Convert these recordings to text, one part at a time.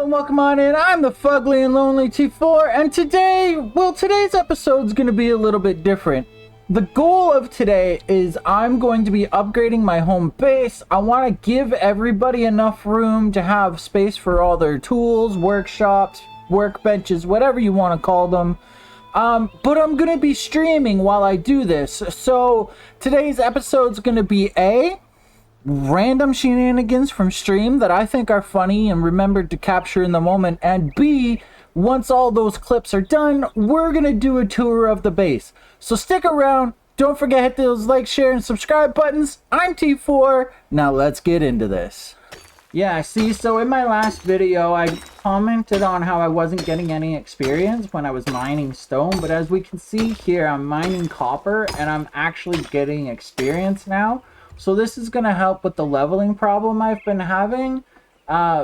and welcome on in. I'm the Fugly and Lonely T4, and today's episode's gonna be a little bit different. The goal of today is I'm going to be upgrading my home base. I want to give everybody enough room to have space for all their tools, workshops, workbenches, whatever you want to call them. But I'm gonna be streaming while I do this. So today's episode's gonna be random shenanigans from stream that I think are funny and remembered to capture in the moment, and B, once all those clips are done, we're gonna do a tour of the base. So stick around, don't forget to hit those like, share, and subscribe buttons. I'm T4, now let's get into this. Yeah, see, so in my last video, I commented on how I wasn't getting any experience when I was mining stone, but as we can see here, I'm mining copper, and I'm actually getting experience now. So this is going to help with the leveling problem I've been having,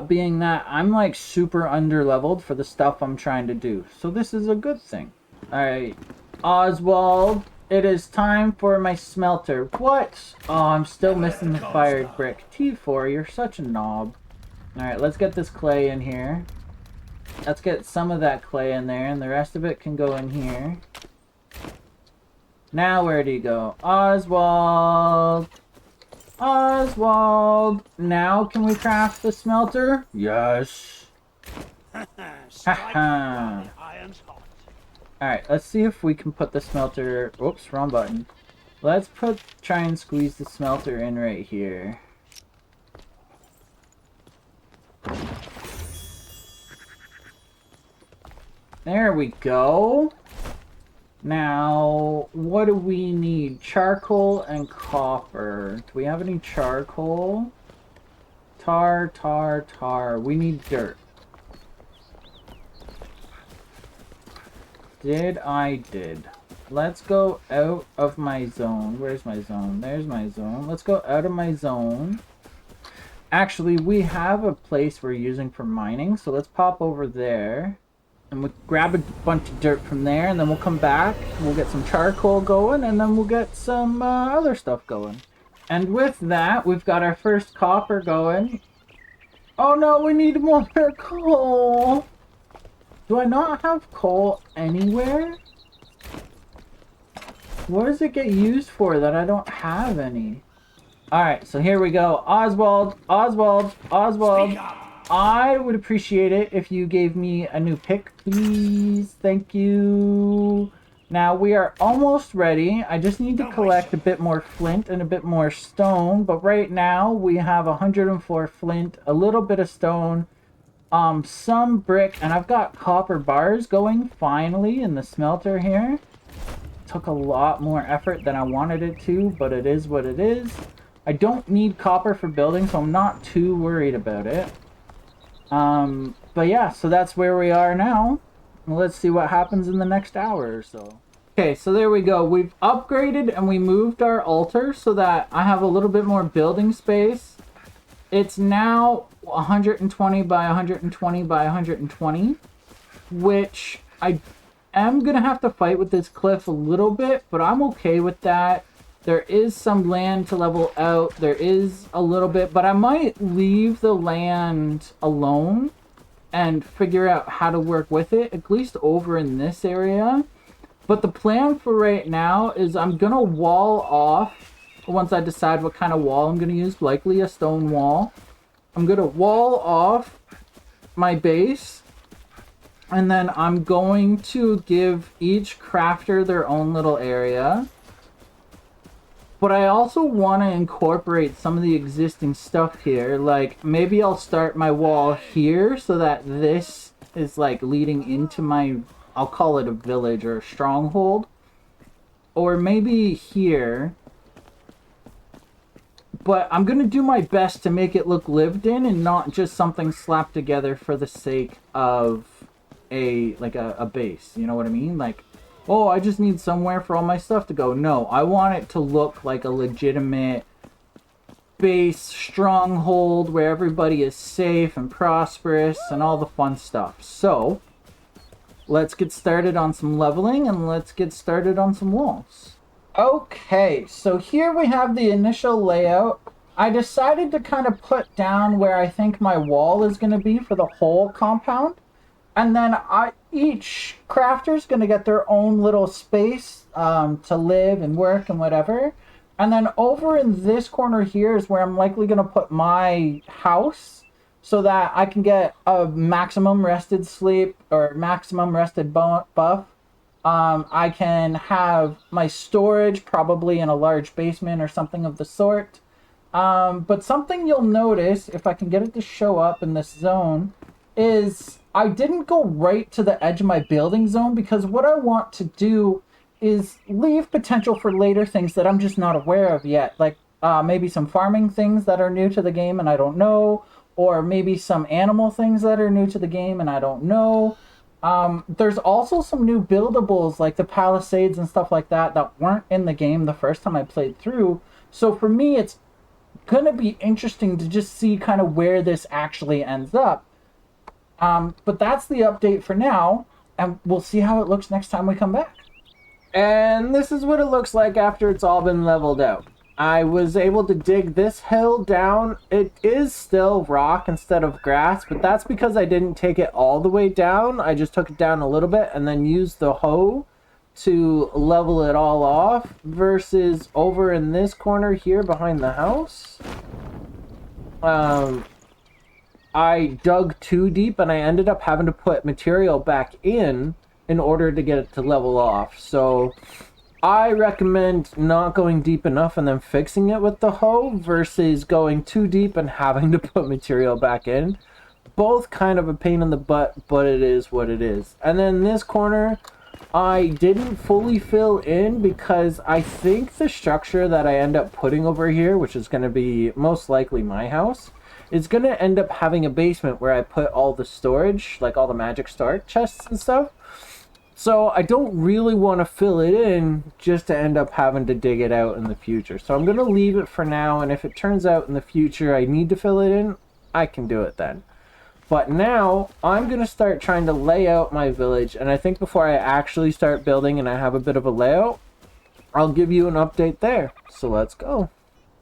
being that I'm like super under-leveled for the stuff I'm trying to do. So this is a good thing. Alright, Oswald, it is time for my smelter. What? Oh, I'm still missing the fired brick. T4, you're such a knob. Alright, let's get this clay in here. Let's get some of that clay in there, and the rest of it can go in here. Now where do you go? Oswald! Oswald! Now can we craft the smelter? Yes. Haha. Alright, let's see if we can put the smelter... Oops, wrong button. Let's try and squeeze the smelter in right here. There we go. Now, what do we need? Charcoal and copper. Do we have any charcoal? Tar. We need dirt. Did. Let's go out of my zone. Where's my zone? There's my zone. Let's go out of my zone. Actually, we have a place we're using for mining, so let's pop over there. And we'll grab a bunch of dirt from there, and then we'll come back, we'll get some charcoal going, and then we'll get some other stuff going. And with that, we've got our first copper going. Oh no, we need more coal! Do I not have coal anywhere? What does it get used for that I don't have any? Alright, so here we go. Oswald! I would appreciate it if you gave me a new pick, please. Thank you. Now, we are almost ready. I just need to collect a bit more flint and a bit more stone. But right now, we have 104 flint, a little bit of stone, some brick, and I've got copper bars going, finally, in the smelter here. Took a lot more effort than I wanted it to, but it is what it is. I don't need copper for building, so I'm not too worried about it. But yeah, so that's where we are now. Let's see what happens in the next hour or so. Okay, so there we go. We've upgraded and we moved our altar so that I have a little bit more building space. It's now 120 by 120 by 120, which I am gonna have to fight with this cliff a little bit, but I'm okay with that. There is some land to level out. There is a little bit, but I might leave the land alone and figure out how to work with it, at least over in this area. But the plan for right now is I'm going to wall off, once I decide what kind of wall I'm going to use, likely a stone wall. I'm going to wall off my base, and then I'm going to give each crafter their own little area. But I also want to incorporate some of the existing stuff here. Like, maybe I'll start my wall here so that this is, like, leading into my, I'll call it a village or a stronghold. Or maybe here. But I'm going to do my best to make it look lived in and not just something slapped together for the sake of a base. You know what I mean? Like, oh, I just need somewhere for all my stuff to go. No, I want it to look like a legitimate base stronghold where everybody is safe and prosperous and all the fun stuff. So, let's get started on some leveling and let's get started on some walls. Okay, so here we have the initial layout. I decided to kind of put down where I think my wall is going to be for the whole compound. And then each crafter's going to get their own little space to live and work and whatever. And then over in this corner here is where I'm likely going to put my house so that I can get a maximum rested sleep or maximum rested buff. I can have my storage probably in a large basement or something of the sort. But something you'll notice, if I can get it to show up in this zone, is I didn't go right to the edge of my building zone because what I want to do is leave potential for later things that I'm just not aware of yet. Like maybe some farming things that are new to the game and I don't know, or maybe some animal things that are new to the game and I don't know. There's also some new buildables like the palisades and stuff like that that weren't in the game the first time I played through. So for me, it's gonna be interesting to just see kind of where this actually ends up. But that's the update for now, and we'll see how it looks next time we come back. And this is what it looks like after it's all been leveled out. I was able to dig this hill down. It is still rock instead of grass, but that's because I didn't take it all the way down. I just took it down a little bit and then used the hoe to level it all off, versus over in this corner here behind the house. I dug too deep and I ended up having to put material back in order to get it to level off. So I recommend not going deep enough and then fixing it with the hoe versus going too deep and having to put material back in. Both kind of a pain in the butt, but it is what it is. And then this corner, I didn't fully fill in because I think the structure that I end up putting over here, which is going to be most likely my house, is going to end up having a basement where I put all the storage, like all the magic storage chests and stuff. So I don't really want to fill it in just to end up having to dig it out in the future. So I'm going to leave it for now, and if it turns out in the future I need to fill it in, I can do it then. But now I'm going to start trying to lay out my village, and I think before I actually start building and I have a bit of a layout, I'll give you an update there. So let's go.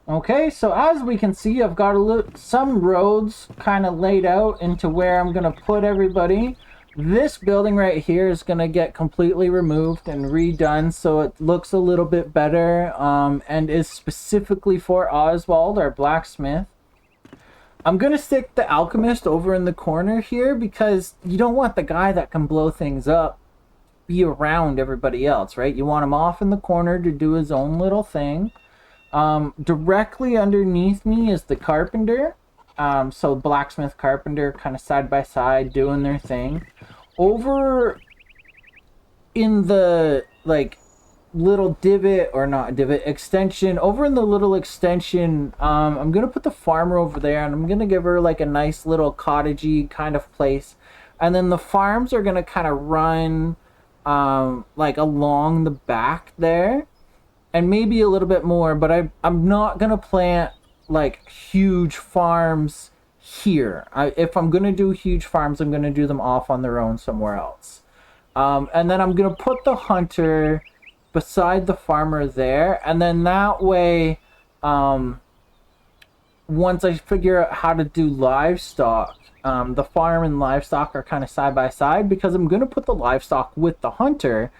Okay, so as we can see, I've got some roads kind of laid out into where I'm going to put everybody. This building right here is going to get completely removed and redone so it looks a little bit better, and is specifically for Oswald, our blacksmith. I'm going to stick the alchemist over in the corner here because you don't want the guy that can blow things up be around everybody else, right? You want him off in the corner to do his own little thing. Directly underneath me is the carpenter. So blacksmith, carpenter, kind of side by side doing their thing. Over in the little divot, or not divot, extension, over in the little extension, I'm gonna put the farmer over there, and I'm gonna give her like a nice little cottagey kind of place, and then the farms are gonna kind of run like along the back there, and maybe a little bit more, but I'm not gonna plant like huge farms here. If I'm gonna do huge farms, I'm gonna do them off on their own somewhere else. And then I'm gonna put the hunter beside the farmer there, and then that way, once I figure out how to do livestock, the farm and livestock are kind of side by side, because I'm gonna put the livestock with the hunter,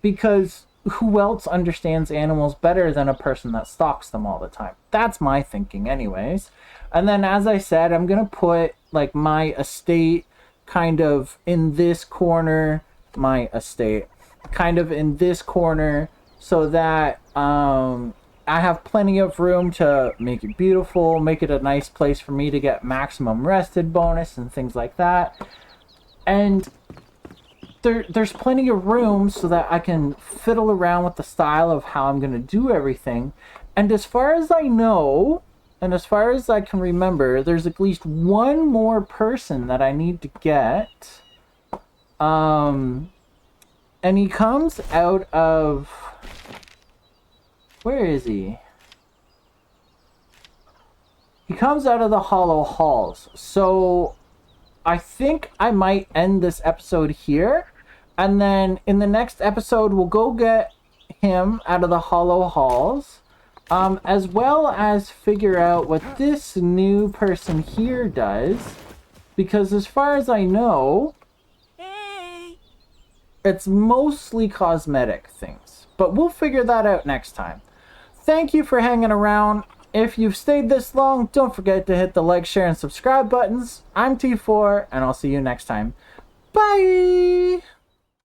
because who else understands animals better than a person that stalks them all the time? That's my thinking anyways. And then, as I said, I'm gonna put like my estate kind of in this corner, so that I have plenty of room to make it beautiful, make it a nice place for me to get maximum rested bonus and things like that. And there's plenty of room so that I can fiddle around with the style of how I'm going to do everything. And as far as I know, and as far as I can remember, there's at least one more person that I need to get. And he comes out of... Where is he? He comes out of the Hollow Halls. So I think I might end this episode here, and then in the next episode we'll go get him out of the Hollow Halls, As well as figure out what this new person here does, because as far as I know, it's mostly cosmetic things, but we'll figure that out next time. Thank you for hanging around. If you've stayed this long, don't forget to hit the like, share, and subscribe buttons. I'm T4, and I'll see you next time. Bye!